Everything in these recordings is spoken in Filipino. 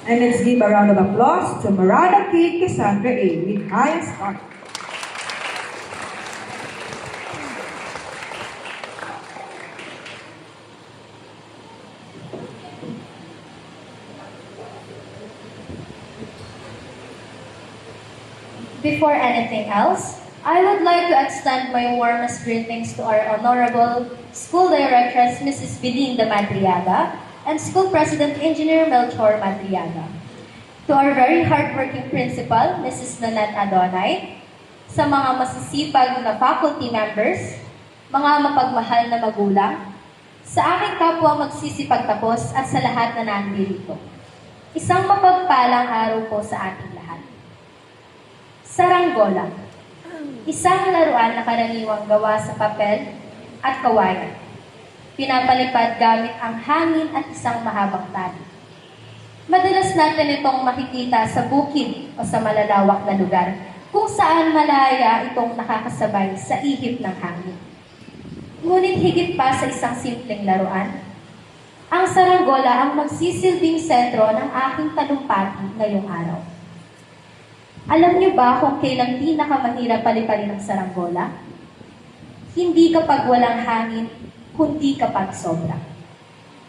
And let's give a round of applause to Marada Kate Cassandra A. with highest honor. Before anything else, I would like to extend my warmest greetings to our Honorable School Directress, Mrs. Belinda Madriaga, and School President Engineer Melchor Madriaga. To our very hardworking Principal, Mrs. Nanette Adonay, sa mga masisipag na faculty members, mga mapagmahal na magulang, sa aking kapwa magsisipagtapos at sa lahat na nandito. Isang mapagpalang araw po sa ating lahat. Saranggola, isang laruan na karaniwang gawa sa papel at kawayan. Pinapalipad gamit ang hangin at isang mahabang tali. Madalas natin itong makikita sa bukid o sa malalawak na lugar kung saan malaya itong nakakasabay sa ihip ng hangin. Ngunit higit pa sa isang simpleng laruan, ang saranggola ang magsisilbing sentro ng aking talumpati ngayong araw. Alam niyo ba kung kailang pinakamahirap paliparin ang saranggola? Hindi kapag walang hangin, kundi kapag sobra.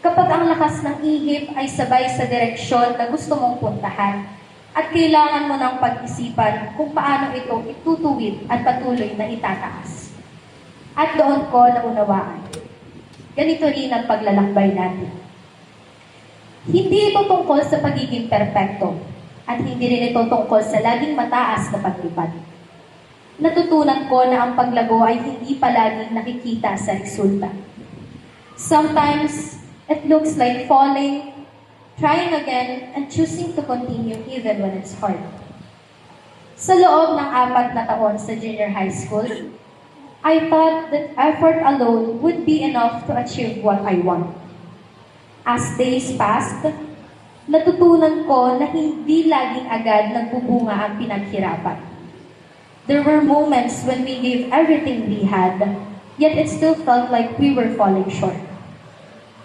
Kapag ang lakas ng ihip ay sabay sa direksyon na gusto mong puntahan at kailangan mo ng pag-isipan kung paano ito itutuwid at patuloy na itataas. At doon ko naunawaan. Ganito rin ang paglalakbay natin. Hindi ito tungkol sa pagiging perpekto at hindi rin ito tungkol sa laging mataas na paglipad. Natutunan ko na ang paglago ay hindi palaging nakikita sa resulta. Sometimes, it looks like falling, trying again, and choosing to continue even when it's hard. Sa loob ng 4 na taon sa junior high school, I thought that effort alone would be enough to achieve what I want. As days passed, natutunan ko na hindi laging agad nagbubunga ang pinaghirapan. There were moments when we gave everything we had, yet it still felt like we were falling short.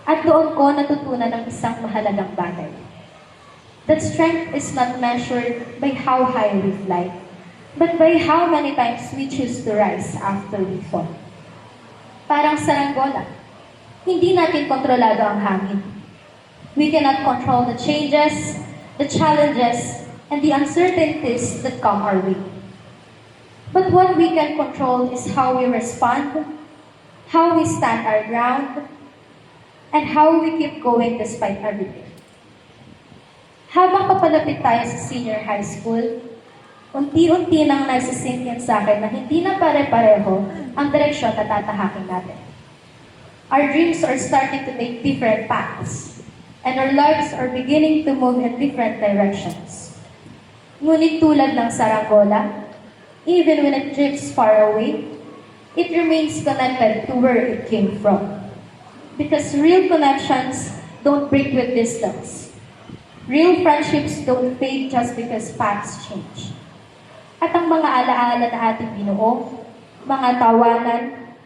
At doon ko natutunan ng isang mahalagang bagay. That strength is not measured by how high we fly, but by how many times we choose to rise after we fall. Parang saranggola, hindi natin kontrolado ang hangin. We cannot control the changes, the challenges, and the uncertainties that come our way. But what we can control is how we respond, how we stand our ground, and how we keep going despite everything. Habang papalapit tayo sa senior high school, unti-unti nang nagsisink in sa akin na hindi na pare-pareho ang direksyon na tatahakin natin. Our dreams are starting to take different paths, and our lives are beginning to move in different directions. Ngunit tulad ng saranggola, even when it drifts far away, it remains connected to where it came from. Because real connections don't break with distance. Real friendships don't fade just because paths change. At ang mga alaala na ating binuo, mga tawanan,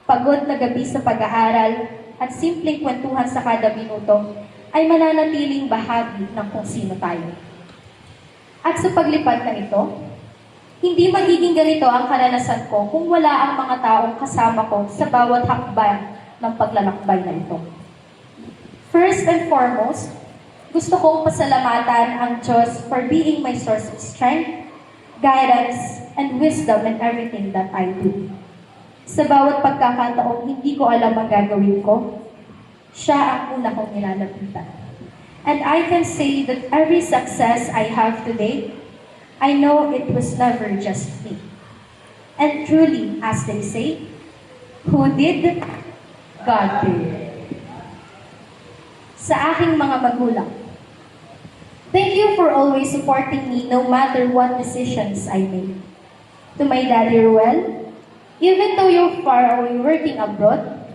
pagod na gabi sa pag-aaral, at simpleng kwentuhan sa kada minuto, ay mananatiling bahagi ng kung sino tayo. At sa paglipad na ito, hindi magiging ganito ang karanasan ko kung wala ang mga taong kasama ko sa bawat hakbang ng paglalakbay na ito. First and foremost, gusto kong pasalamatan ang Diyos for being my source of strength, guidance, and wisdom in everything that I do. Sa bawat pagkakataong hindi ko alam ang gagawin ko, siya ang una kong nilalapitan. And I can say that every success I have today, I know it was never just me. And truly, as they say, who did, God did. Sa aking mga magulang, thank you for always supporting me no matter what decisions I made. To my daddy Ruel, even though you're far away working abroad,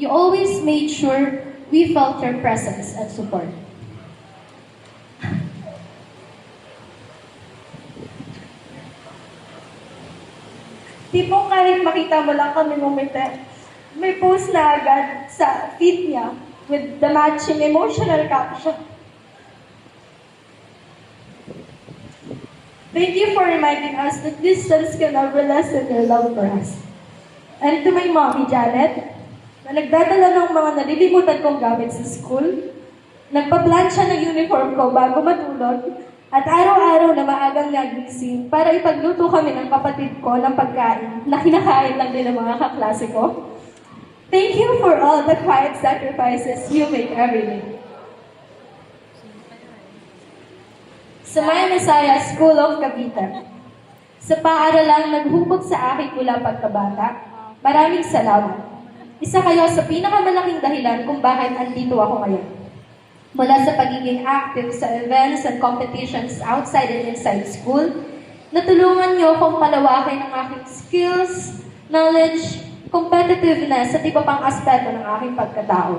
you always made sure we felt your presence and support. Tipong kahit makita mo lang kami momente, may post na agad sa feed niya with the matching emotional caption. Thank you for reminding us that distance can never lessen your love for us. And to my mommy, Janet, na nagdadala ng mga nalilimutan kong gamit sa school, nagpa-plan siya ng uniform ko bago matulog, at araw-araw na maagang nagising para ipagluto kami ng kapatid ko ng pagkain na kinakain lang din ng mga kaklase ko. Thank you for all the quiet sacrifices you make every day. Sa May Messiah School of Cavite, sa paaralang naghubog sa akin mula pagkabata, maraming salamat. Isa kayo sa pinakamalaking dahilan kung bakit andito ako ngayon. Mula sa pagiging active sa events and competitions outside and inside school, natulungan niyo akong palawakin ang aking skills, knowledge, competitiveness at iba pang aspeto ng aking pagkatao.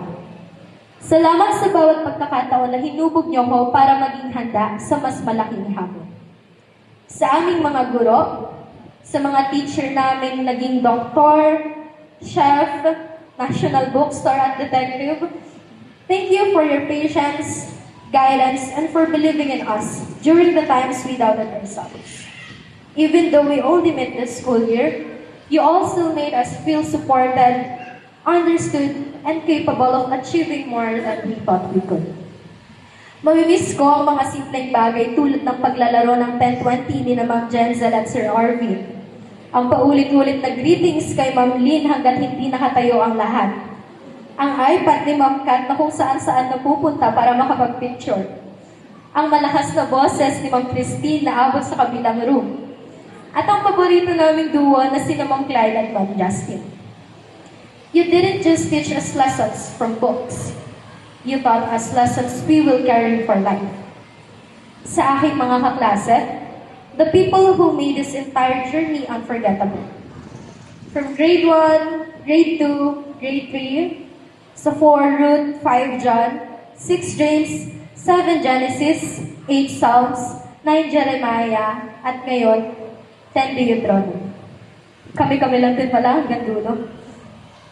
Salamat sa bawat pagkakataon na hinubog niyo ko para maging handa sa mas malaking hamon. Sa aming mga guro, sa mga teacher namin naging doktor, chef, national bookstore at detective, thank you for your patience, guidance, and for believing in us during the times we doubted ourselves. Even though we only met this school year, you also made us feel supported, understood, and capable of achieving more than we thought we could. Mamimiss ko ang mga simpleng bagay tulad ng paglalaro ng 10-20 ni na Ma'am Jenzel at Sir Arvin. Ang paulit-ulit na greetings kay Ma'am Lynn hanggang hindi nakatayo ang lahat. Ang iPad ni Ma'am Kat na kung saan-saan napupunta para makapag-picture. Ang malakas na boses ni Ma'am Christine na abot sa kabilang room. At ang paborito naming duo na sina Ma'am Clyde at Ma'am Justin. You didn't just teach us lessons from books. You taught us lessons we will carry for life. Sa aking mga kaklase, the people who made this entire journey unforgettable. From grade 1, grade 2, grade 3, sa 4 Ruth, 5 John, 6 James, 7 Genesis, 8 Psalms, 9 Jeremiah, at ngayon, 10 Deuteronomy. Kami-kami lang din pala hanggang dulo.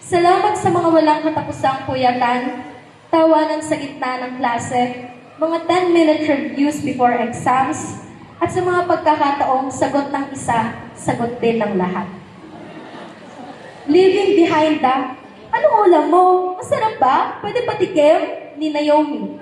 Salamat sa mga walang katapusang puyatan, tawanan sa gitna ng klase, mga 10-minute reviews before exams, at sa mga pagkakataong sagot ng isa, sagot din ng lahat. Leaving behind the, anong ulam mo? Masarap ba? Pwede patikim? Ni Naomi.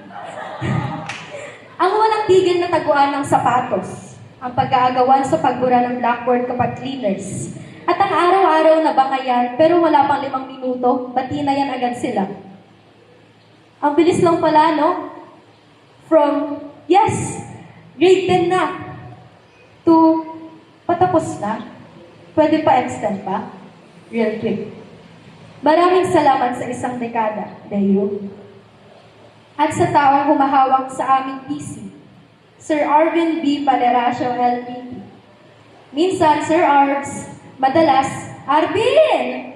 Ang walang tigil na taguan ng sapatos, ang pag-aagawan sa pagbura ng blackboard kapag cleaners, at ang araw-araw na bangayan pero wala pang 5 minuto, bati na yan agad sila. Ang bilis lang pala, no? From, yes, grade 10 na, to patapos na, pwede pa extend pa, real quick. Maraming salamat sa isang dekada, Deo. At sa taong humahawak sa aming PC, Sir Arvin B. Paleracio, LPP. Minsan, Sir Arvs, madalas, Arvin!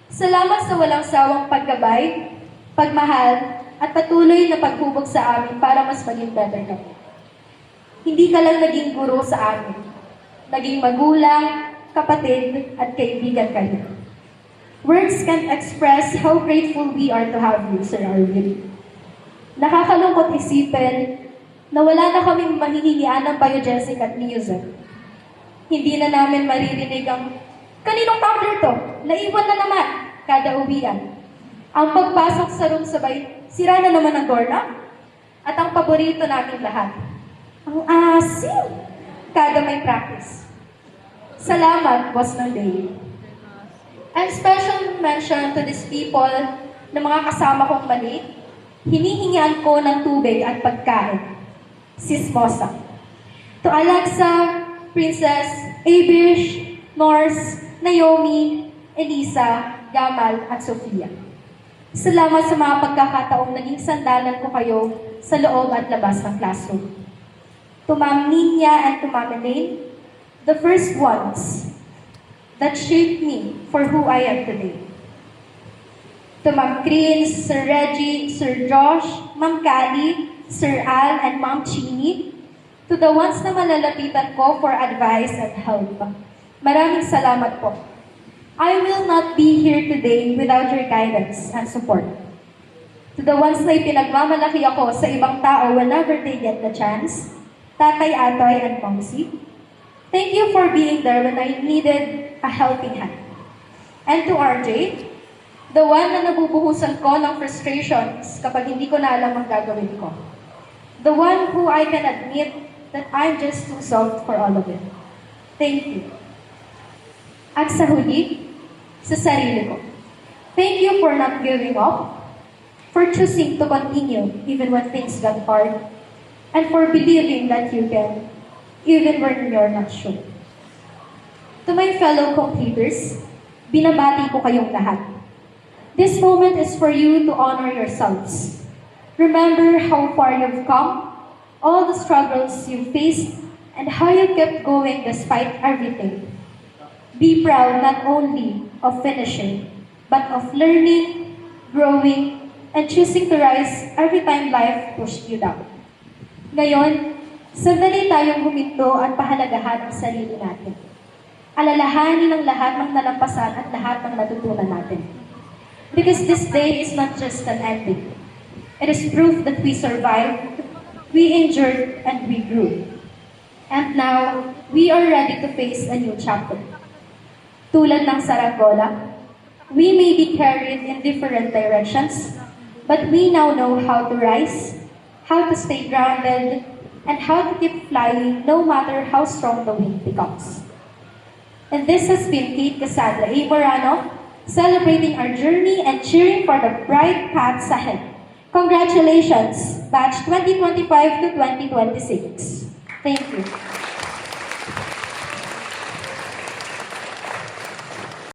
Salamat sa walang sawang paggabay, pagmahal, at patuloy na paghubog sa amin para mas maging better kami. Hindi ka lang naging guro sa amin. Naging magulang, kapatid, at kaibigan kayo. Words can't express how grateful we are to have you, Sir Arvin. Nakakalungkot isipin na wala na kaming mahihingian ng biogesic at music. Hindi na namin maririnig ang, kaninong tumbler to? Naiwan na naman, kada uwian. Ang pagpasok sa room sabay, sira na naman ang doorknob. At ang paborito namin lahat, ang asim, kada may practice. Salamat, Boss ng Day. And special mention to these people na mga kasama kong maliit, hinihingian ko ng tubig at pagkain. Sis Mosa. To Alexa, Princess, Abish, Norse, Naomi, Elisa, Gamal, at Sofia. Salamat sa mga pagkakataong naging sandalan ko kayo sa loob at labas ng classroom. To Ma'am Ninya and to Ma'am Elaine, the first ones that shaped me for who I am today. To Ma'am Chris, Sir Reggie, Sir Josh, Ma'am Kali, Sir Al, and Ma'am Chini, to the ones na malalapitan ko for advice and help. Maraming salamat po. I will not be here today without your guidance and support. To the ones na ipinagmamalaki ako sa ibang tao whenever they get the chance, Tatay Atoy and Momsy, thank you for being there when I needed a helping hand. And to RJ, the one na nabubuhusan ko ng frustrations kapag hindi ko na alam ang gagawin ko. The one who I can admit that I'm just too soft for all of it. Thank you. At sa huli, sa sarili ko, thank you for not giving up, for choosing to continue even when things got hard, and for believing that you can, even when you're not sure. To my fellow completers, binabati ko kayong lahat. This moment is for you to honor yourselves. Remember how far you've come, all the struggles you faced, and how you kept going despite everything. Be proud not only of finishing, but of learning, growing, and choosing to rise every time life pushed you down. Ngayon, sandali tayong huminto at pahalagahan ang sarili natin. Alalahanin ang lahat ng nalampasan at lahat ng natutunan natin. Because this day is not just an ending. It is proof that we survived, we endured, and we grew. And now, we are ready to face a new chapter. Tulad ng Saranggola, we may be carried in different directions, but we now know how to rise, how to stay grounded, and how to keep flying no matter how strong the wind becomes. And this has been Kate Cassandra A. Morano, celebrating our journey and cheering for the bright paths ahead. Congratulations, batch 2025 to 2026. Thank you.